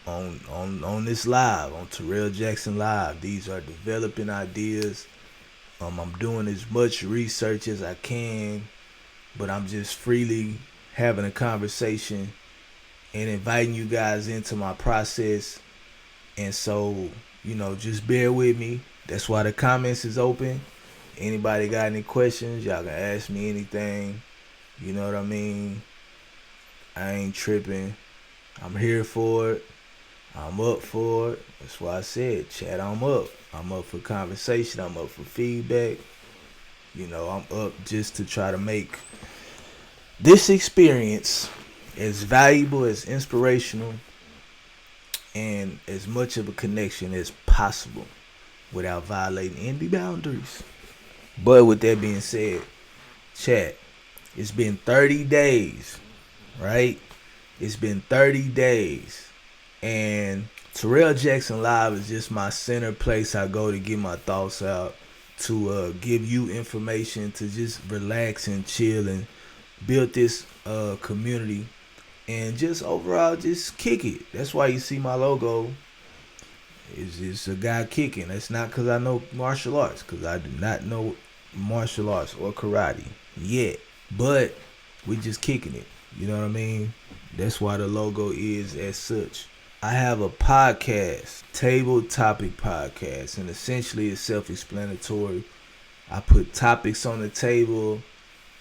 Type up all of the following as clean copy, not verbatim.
on this live, on Terrell Jackson Live. These are developing ideas. I'm doing as much research as I can, but I'm just freely having a conversation and inviting you guys into my process. And so, just bear with me. That's why the comments is open. Anybody got any questions, y'all can ask me anything. You know what I mean? I ain't tripping. I'm here for it. I'm up for it. That's why I said, chat, I'm up. I'm up for conversation. I'm up for feedback. I'm up just to try to make this experience as valuable, as inspirational, and as much of a connection as possible without violating any boundaries. But with that being said, chat, it's been 30 days, right? It's been 30 days. And Terrell Jackson Live is just my center place I go to get my thoughts out, to give you information, to just relax and chill and build this community, and just overall just kick it. That's why you see my logo. It's a guy kicking. That's not because I know martial arts, because I do not know martial arts or karate yet. But we just kicking it. You know what I mean? That's why the logo is as such. I have a podcast, Table Topic Podcast, and essentially it's self-explanatory. I put topics on the table,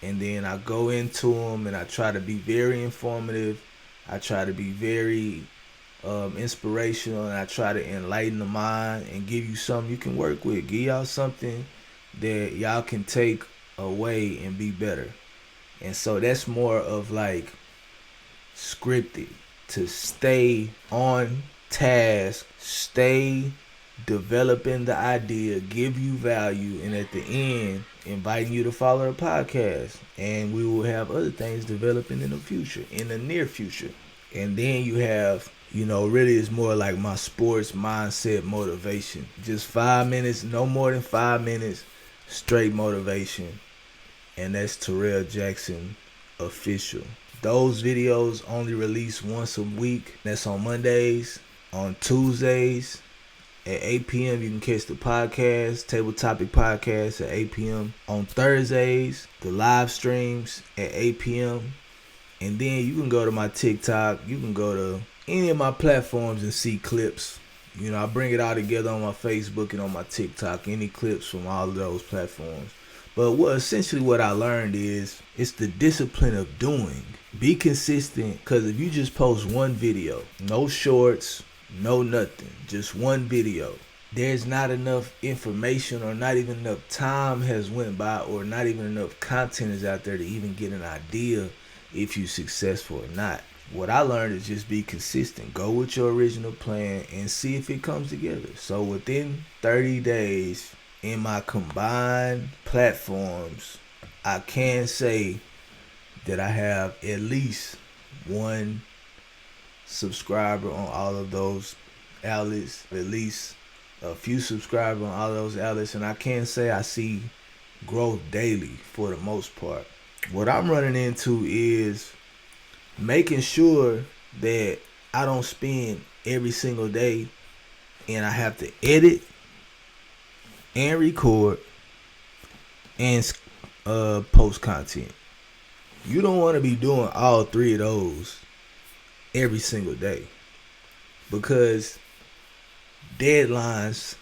and then I go into them, and I try to be very informative. I try to be very inspirational, and I try to enlighten the mind and give you something you can work with. Give y'all something that y'all can take away and be better. And so that's more of like scripted, to stay on task, stay developing the idea, give you value, and at the end, inviting you to follow the podcast. And we will have other things developing in the future, in the near future. And then you have, really it's more like my sports mindset motivation. Just 5 minutes, no more than 5 minutes, straight motivation. And that's Terrell Jackson Official. Those videos only release once a week. That's on Mondays. On Tuesdays at 8 p.m. you can catch the podcast, Table Topic Podcast, at 8 p.m. On Thursdays, the live streams at 8 p.m. And then you can go to my TikTok. You can go to any of my platforms and see clips. I bring it all together on my Facebook and on my TikTok. Any clips from all of those platforms. But what I learned is, it's the discipline of doing. Be consistent, because if you just post one video, no shorts, no nothing, just one video, there's not enough information, or not even enough time has went by, or not even enough content is out there to even get an idea if you're successful or not. What I learned is just be consistent. Go with your original plan and see if it comes together. So within 30 days, in my combined platforms, I can say that I have at least one subscriber on all of those outlets, at least a few subscribers on all of those outlets, and I can say I see growth daily for the most part. What I'm running into is making sure that I don't spend every single day and I have to edit and record and post content. You don't want to be doing all three of those every single day, because deadlines,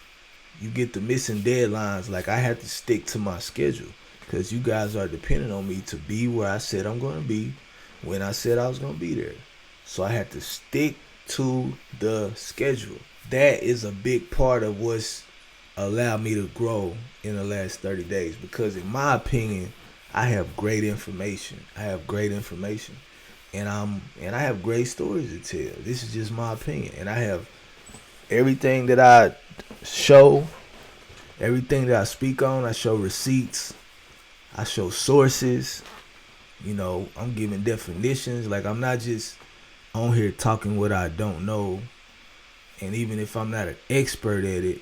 you get the missing deadlines. Like, I have to stick to my schedule, because you guys are dependent on me to be where I said I'm going to be when I said I was going to be there. So I have to stick to the schedule. That is a big part of what's allowed me to grow in the last 30 days, because in my opinion, I have great information. And I have great stories to tell. This is just my opinion. And I have everything that I show, everything that I speak on. I show receipts, I show sources. I'm giving definitions. Like, I'm not just on here talking what I don't know. And even if I'm not an expert at it,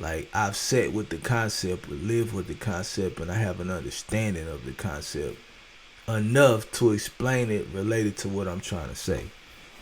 like, I've sat with the concept, lived with the concept, and I have an understanding of the concept enough to explain it related to what I'm trying to say.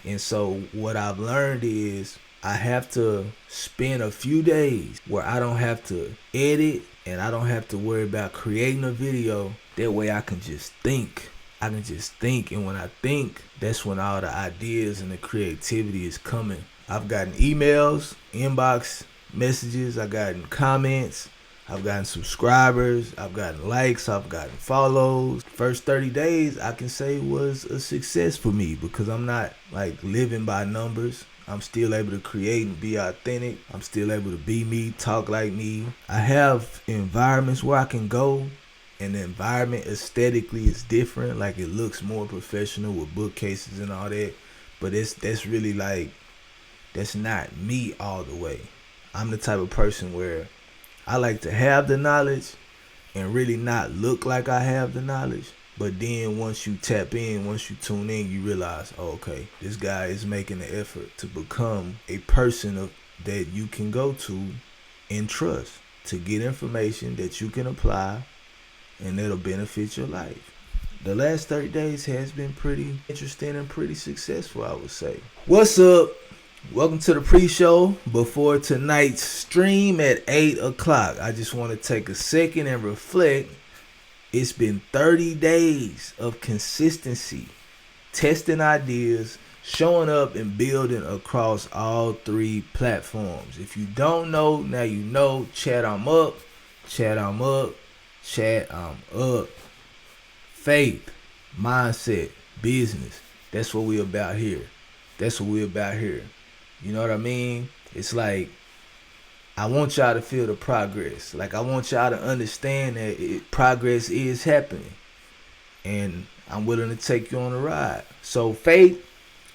And so what I've learned is I have to spend a few days where I don't have to edit and I don't have to worry about creating a video. That way I can just think. I can just think, and when I think, that's when all the ideas and the creativity is coming. I've gotten emails, inbox messages, I've gotten comments, I've gotten subscribers, I've gotten likes, I've gotten follows. First 30 days I can say was a success for me because I'm not like living by numbers. I'm still able to create and be authentic. I'm still able to be me, talk like me. I have environments where I can go, and the environment aesthetically is different. Like it looks more professional with bookcases and all that. But that's really like, that's not me all the way. I'm the type of person where I like to have the knowledge and really not look like I have the knowledge. But then once you tap in, once you tune in, you realize, oh, okay, this guy is making the effort to become a person that you can go to and trust, to get information that you can apply and that'll benefit your life. The last 30 days has been pretty interesting and pretty successful, I would say. What's up? Welcome to the pre-show before tonight's stream at 8 o'clock. I just want to take a second and reflect. It's been 30 days of consistency, testing ideas, showing up and building across all 3 platforms. If you don't know, now you know. Chat, I'm up. Chat, I'm up. Chat, I'm up. Faith, mindset, business. That's what we about here. That's what we about here. You know what I mean? It's like, I want y'all to feel the progress. Like, I want y'all to understand that progress is happening. And I'm willing to take you on a ride. So, faith,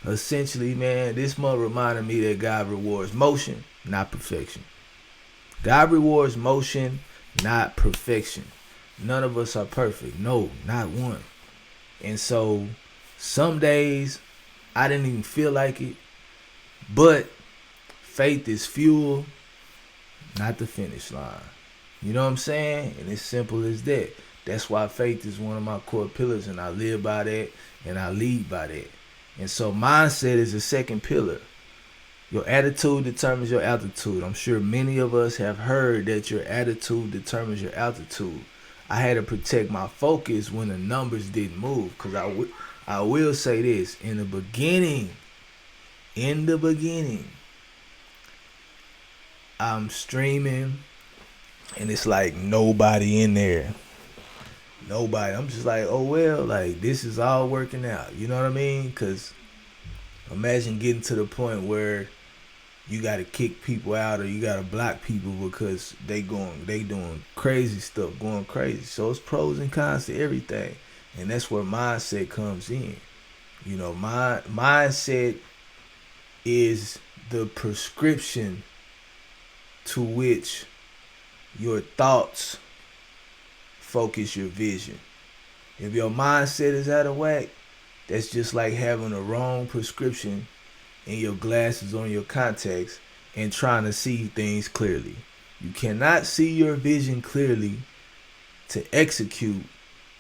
essentially, man, this month reminded me that God rewards motion, not perfection. God rewards motion, not perfection. None of us are perfect. No, not one. And so, some days, I didn't even feel like it. But faith is fuel, not the finish line. You know what I'm saying? And it's simple as that. That's why faith is one of my core pillars, and I live by that and I lead by that. And so mindset is the second pillar. Your attitude determines your altitude. I'm sure many of us have heard that your attitude determines your altitude. I had to protect my focus when the numbers didn't move, because I will say this. In the beginning, I'm streaming and it's like nobody in there. Nobody. I'm just like, oh well, like this is all working out. You know what I mean? Because imagine getting to the point where you got to kick people out or you got to block people because they doing crazy stuff, going crazy. So it's pros and cons to everything. And that's where mindset comes in. You know, my mindset is the prescription to which your thoughts focus your vision. If your mindset is out of whack, that's just like having a wrong prescription in your glasses on your contacts and trying to see things clearly. You cannot see your vision clearly to execute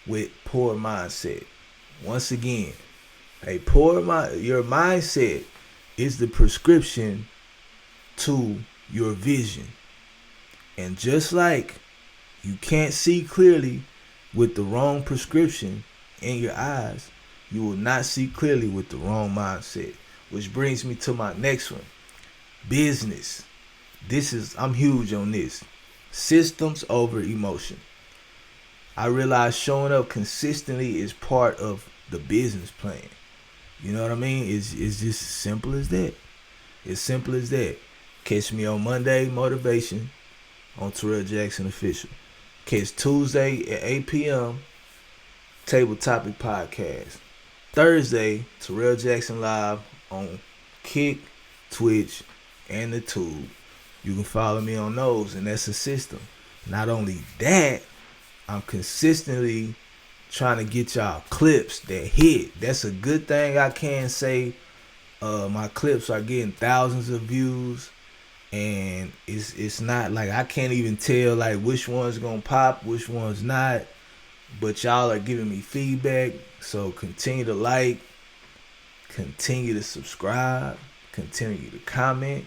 with poor mindset. Once again, your mindset is the prescription to your vision. And just like you can't see clearly with the wrong prescription in your eyes, you will not see clearly with the wrong mindset. Which brings me to my next one. Business. I'm huge on this. Systems over emotion. I realize showing up consistently is part of the business plan. You know what I mean? It's just as simple as that. It's simple as that. Catch me on Monday, Motivation, on Terrell Jackson Official. Catch Tuesday at 8 p.m., Table Topic Podcast. Thursday, Terrell Jackson Live on Kick, Twitch, and the Tube. You can follow me on those, and that's a system. Not only that, I'm consistently trying to get y'all clips that hit. That's a good thing I can say. My clips are getting thousands of views, and it's not like I can't even tell like which one's gonna pop, which one's not. But y'all are giving me feedback, so continue to like, continue to subscribe, continue to comment,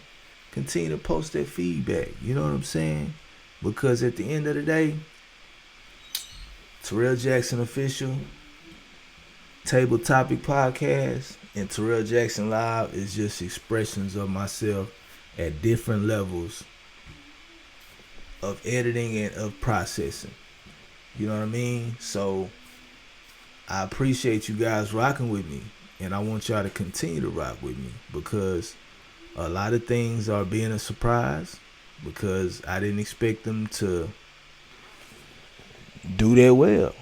continue to post that feedback. You know what I'm saying? Because at the end of the day, Terrell Jackson Official, Table Topic Podcast, and Terrell Jackson Live is just expressions of myself at different levels of editing and of processing. You know what I mean? So I appreciate you guys rocking with me, and I want y'all to continue to rock with me because a lot of things are being a surprise because I didn't expect them to do that well.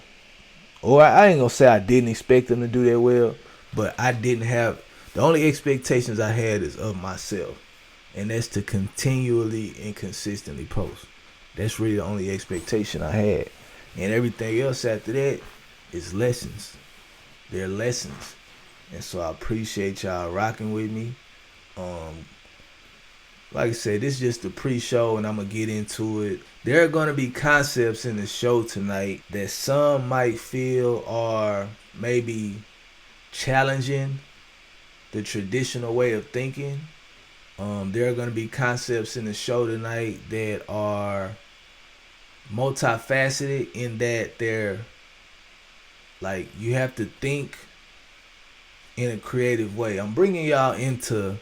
Or I ain't gonna say I didn't expect them to do that well, but I didn't have, the only expectations I had is of myself, and that's to continually and consistently post. That's really the only expectation I had. And everything else after that is lessons. They're lessons. And so I appreciate y'all rocking with me. Like I said, this is just the pre-show and I'm going to get into it. There are going to be concepts in the show tonight that some might feel are maybe challenging the traditional way of thinking. There are going to be concepts in the show tonight that are multifaceted in that they're like you have to think in a creative way. I'm bringing y'all into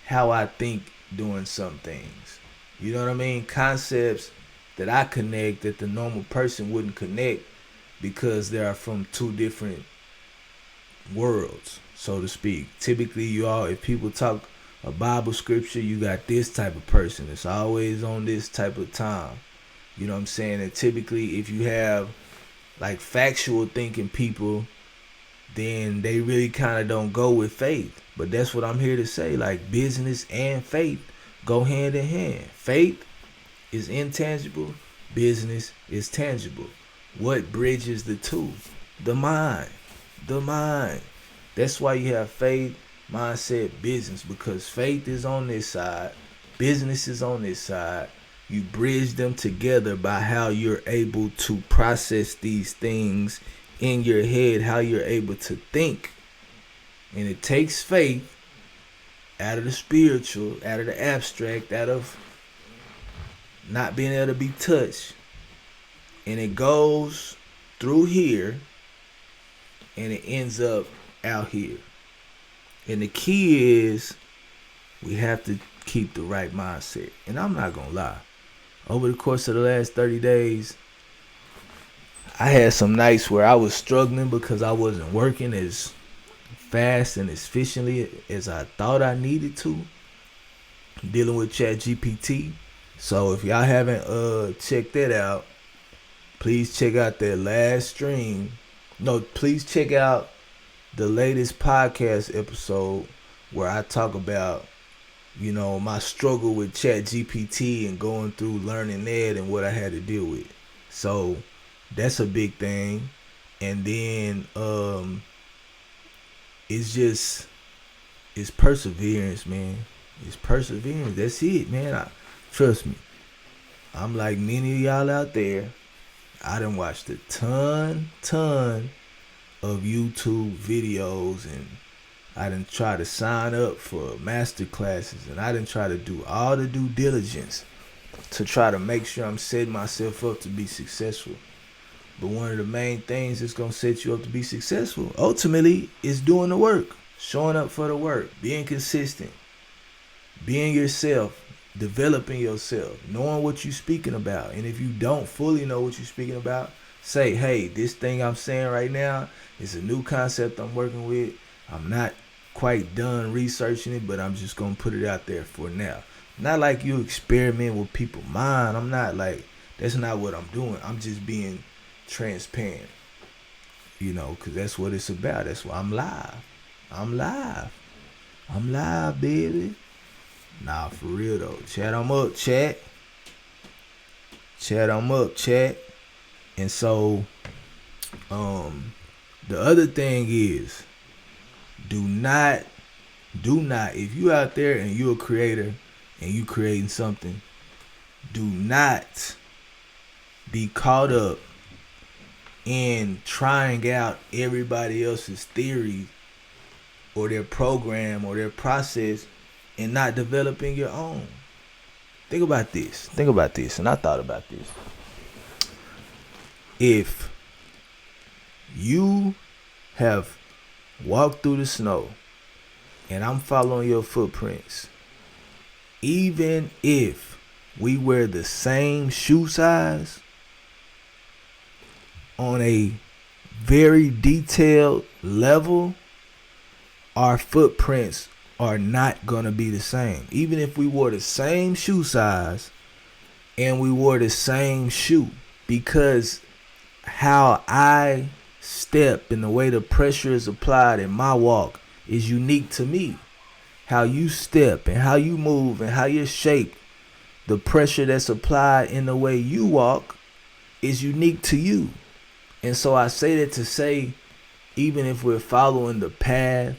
how I think doing some things. You know what I mean? Concepts that I connect that the normal person wouldn't connect because they are from two different worlds, so to speak. Typically, if people talk a Bible scripture, you got this type of person. It's always on this type of time. You know what I'm saying? And typically, if you have like factual thinking people, then they really kind of don't go with faith. But that's what I'm here to say. Like business and faith go hand in hand. Faith is intangible. Business is tangible. What bridges the two? The mind. The mind. That's why you have faith, mindset, business. Because faith is on this side. Business is on this side. You bridge them together by how you're able to process these things in your head, how you're able to think. And it takes faith out of the spiritual, out of the abstract, out of not being able to be touched. And it goes through here and it ends up out here. And the key is we have to keep the right mindset. And I'm not going to lie. Over the course of the last 30 days, I had some nights where I was struggling because I wasn't working as fast and as efficiently as I thought I needed to, dealing with ChatGPT. So if y'all haven't checked that out, please check out that last stream. No, please check out the latest podcast episode where I talk about, you know, my struggle with ChatGPT and going through learning that and what I had to deal with. So that's a big thing. And then it's perseverance, man. It's perseverance. That's it, man. Trust me. I'm like many of y'all out there. I done watched a ton of YouTube videos, and I done try to sign up for master classes, and I done try to do all the due diligence to try to make sure I'm setting myself up to be successful. But one of the main things that's going to set you up to be successful, ultimately, is doing the work, showing up for the work, being consistent, being yourself, developing yourself, knowing what you're speaking about. And if you don't fully know what you're speaking about, say, hey, this thing I'm saying right now is a new concept I'm working with. I'm not quite done researching it, but I'm just going to put it out there for now. Not like you experiment with people's mind. I'm not like, that's not what I'm doing. I'm just being transparent, you know, because that's what it's about. That's why I'm live. I'm live, baby. Nah, for real though. Chat, I'm up, chat. I'm up, chat. And so, the other thing is, do not, if you out there and you a creator and you creating something, do not be caught up in trying out everybody else's theory or their program or their process and not developing your own. Think about this. And I thought about this. If you have walked through the snow and I'm following your footprints, even if we wear the same shoe size on a very detailed level, our footprints are not going to be the same. Even if we wore the same shoe size and we wore the same shoe, because how I step and the way the pressure is applied in my walk is unique to me. How you step and how you move and how you're shaped, the pressure that's applied in the way you walk is unique to you. And so I say that to say, even if we're following the path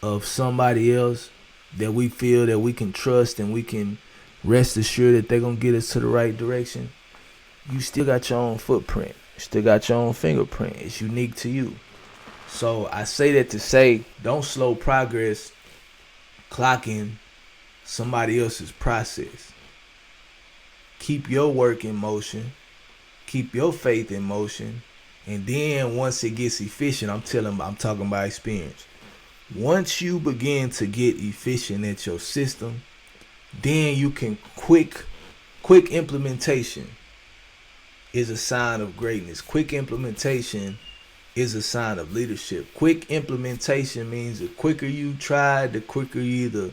of somebody else that we feel that we can trust and we can rest assured that they're going to get us to the right direction, you still got your own footprint. You still got your own fingerprint. It's unique to you. So I say that to say, don't slow progress clocking somebody else's process. Keep your work in motion. Keep your faith in motion. And then once it gets efficient, I'm talking about experience. Once you begin to get efficient at your system, then you can quick implementation is a sign of greatness. Quick implementation is a sign of leadership. Quick implementation means the quicker you try, the quicker you either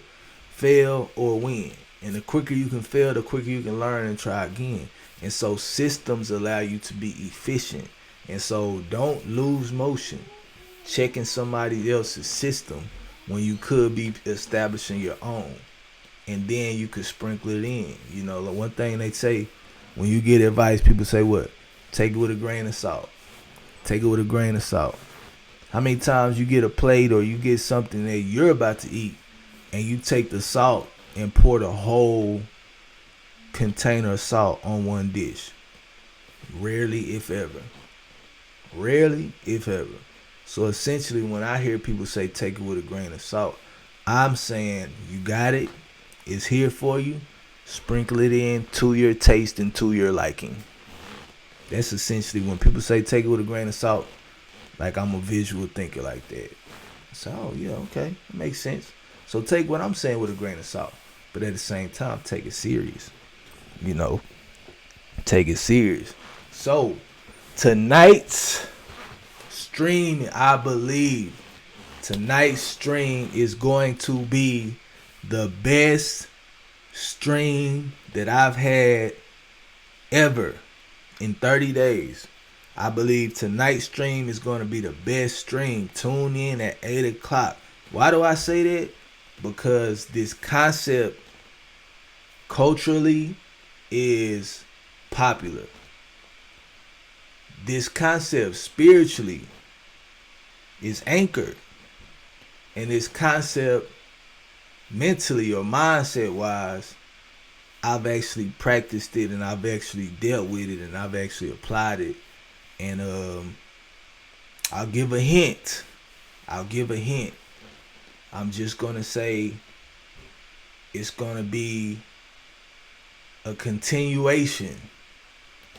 fail or win. And the quicker you can fail, the quicker you can learn and try again. And so systems allow you to be efficient. And so don't lose motion checking somebody else's system when you could be establishing your own. And then you could sprinkle it in. You know, the one thing they say, when you get advice, people say what? Take it with a grain of salt. Take it with a grain of salt. How many times you get a plate or you get something that you're about to eat and you take the salt and pour the whole container of salt on one dish? Rarely, if ever. Rarely, if ever. So essentially, when I hear people say take it with a grain of salt, I'm saying you got it. It's here for you. Sprinkle it in to your taste and to your liking. That's essentially when people say take it with a grain of salt, like I'm a visual thinker like that. So, oh, yeah, okay. It makes sense. So take what I'm saying with a grain of salt. But at the same time, take it serious. You know, take it serious. So tonight's stream, I believe, tonight's stream is going to be the best stream that I've had ever in 30 days. I believe tonight's stream is going to be the best stream. Tune in at 8 o'clock. Why do I say that? Because this concept culturally is popular. This concept spiritually is anchored. And this concept mentally or mindset wise, I've actually practiced it and I've actually dealt with it and I've actually applied it. And I'll give a hint. I'm just gonna say it's gonna be a continuation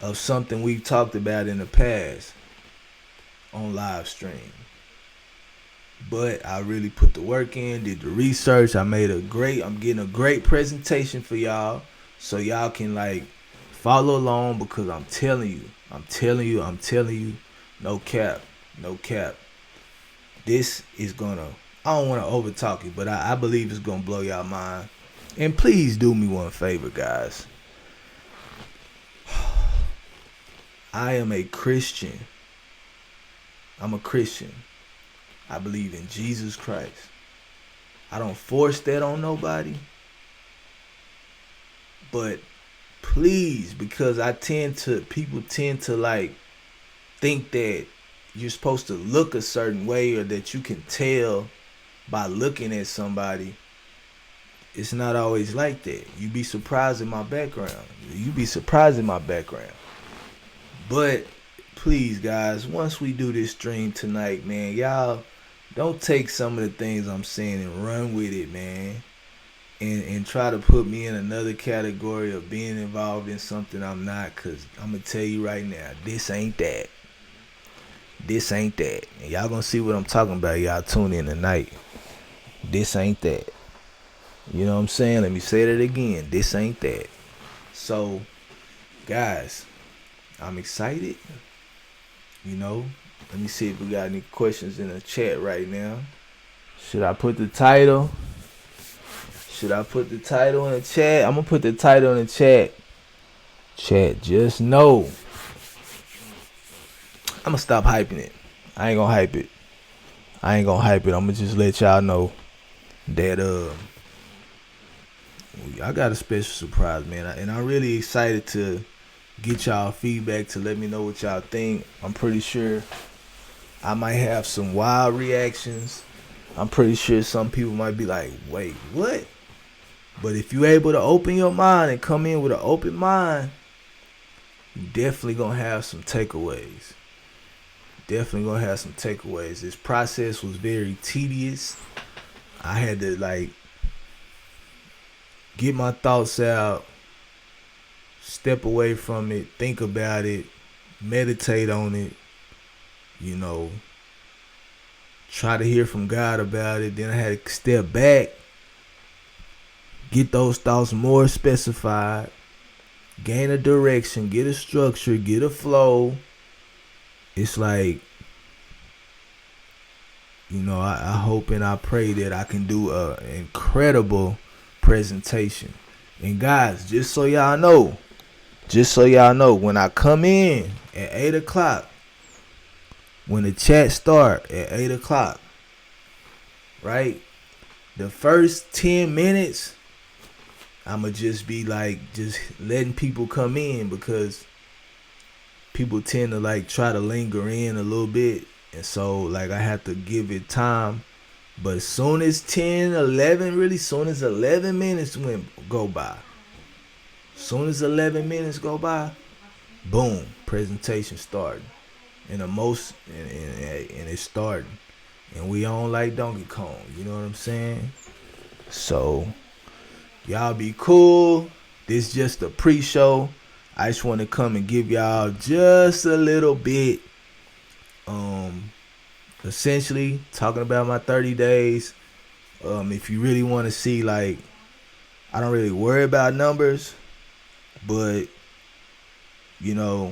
of something we've talked about in the past on live stream. But I really put the work in, did the research. I'm getting a great presentation for y'all. So y'all can like follow along, because I'm telling you, no cap. This is gonna, I don't want to over talk it, but I believe it's gonna blow y'all mind. And please do me one favor, guys. I am a Christian. I'm a Christian. I believe in Jesus Christ. I don't force that on nobody. But please, because people tend to like think that you're supposed to look a certain way or that you can tell by looking at somebody. It's not always like that. You'd be surprised in my background. But please, guys, once we do this stream tonight, man, y'all don't take some of the things I'm saying and run with it, man. And try to put me in another category of being involved in something I'm not, cause I'm gonna tell you right now, this ain't that. This ain't that. And y'all gonna see what I'm talking about. Y'all tune in tonight. This ain't that. You know what I'm saying? Let me say that again. This ain't that. So, guys, I'm excited. You know, let me see if we got any questions in the chat right now. Should I put the title? Should I put the title in the chat? I'm gonna put the title in the chat. Chat, just know. I'm gonna stop hyping it. I ain't gonna hype it. I'm gonna just let y'all know that I got a special surprise, man. And I'm really excited to get y'all feedback, to let me know what y'all think. I'm pretty sure I might have some wild reactions. I'm pretty sure some people might be like, wait, what? But if you're able to open your mind and come in with an open mind, you definitely gonna have some takeaways. This process was very tedious. I had to get my thoughts out, step away from it, think about it, meditate on it, you know, try to hear from God about it. Then I had to step back, get those thoughts more specified, gain a direction, get a structure, get a flow. It's like, you know, I hope and I pray that I can do an incredible presentation. And guys, just so y'all know, when I come in at 8 o'clock, when the chat start at 8 o'clock, right? The first 10 minutes, I'ma just be just letting people come in, because people tend to try to linger in a little bit. And so I have to give it time. But as soon as 11 minutes go by, boom, presentation starting. And it's starting. And we on like Donkey Kong, you know what I'm saying? So y'all be cool. This just a pre-show. I just want to come and give y'all just a little bit. Essentially talking about my 30 days. If you really want to see, I don't really worry about numbers, but you know,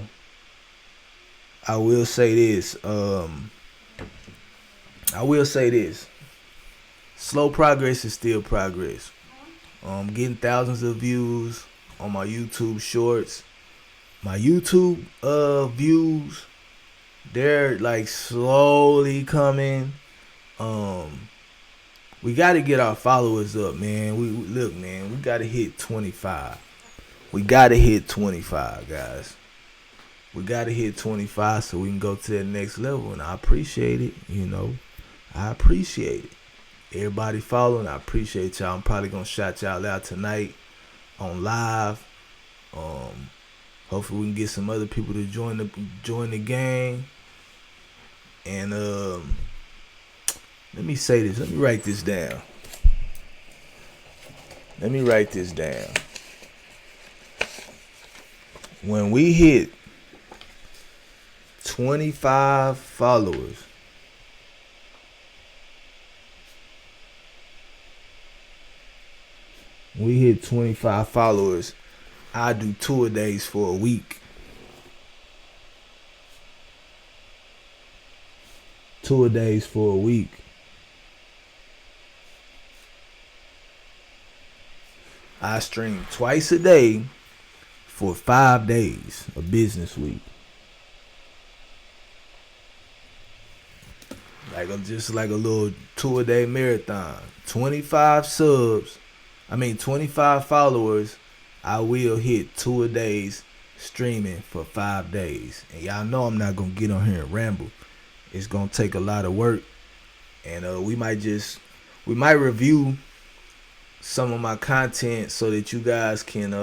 I will say this. Slow progress is still progress. Getting thousands of views on my YouTube shorts. My YouTube views, they're slowly coming. We got to get our followers up, man. We got to hit 25. We got to hit 25, guys. We got to hit 25 so we can go to that next level. And I appreciate it, you know. I appreciate it. Everybody following, I appreciate y'all. I'm probably going to shout y'all out tonight on live. Hopefully we can get some other people to join the gang. And let me say this. Let me write this down. When we hit 25 followers, I do tour days for a week. I stream twice a day for 5 days, a business week. Just like a little tour-day marathon. 25 followers, I will hit 2 days streaming for 5 days. And y'all know I'm not going to get on here and ramble. It's going to take a lot of work. And we might review some of my content so that you guys can,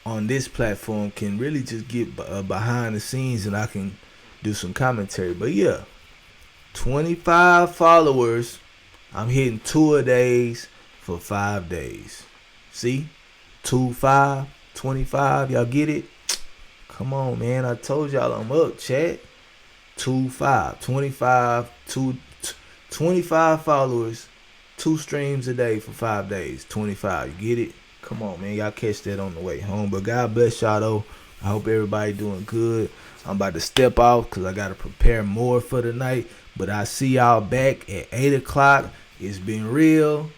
on this platform, can really just get behind the scenes and I can do some commentary. But yeah, 25 followers. I'm hitting 2 a days for 5 days. See? 25. Y'all get it? Come on, man. I told y'all I'm up, chat. 25, 25 followers, 2 streams a day for 5 days. 25. You get it? Come on, man. Y'all catch that on the way home. But God bless y'all, though. I hope everybody doing good. I'm about to step off because I got to prepare more for the night. But I see y'all back at 8 o'clock. It's been real.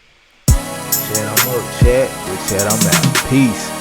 Chat, I'm up, chat. With chat, I'm out. Peace.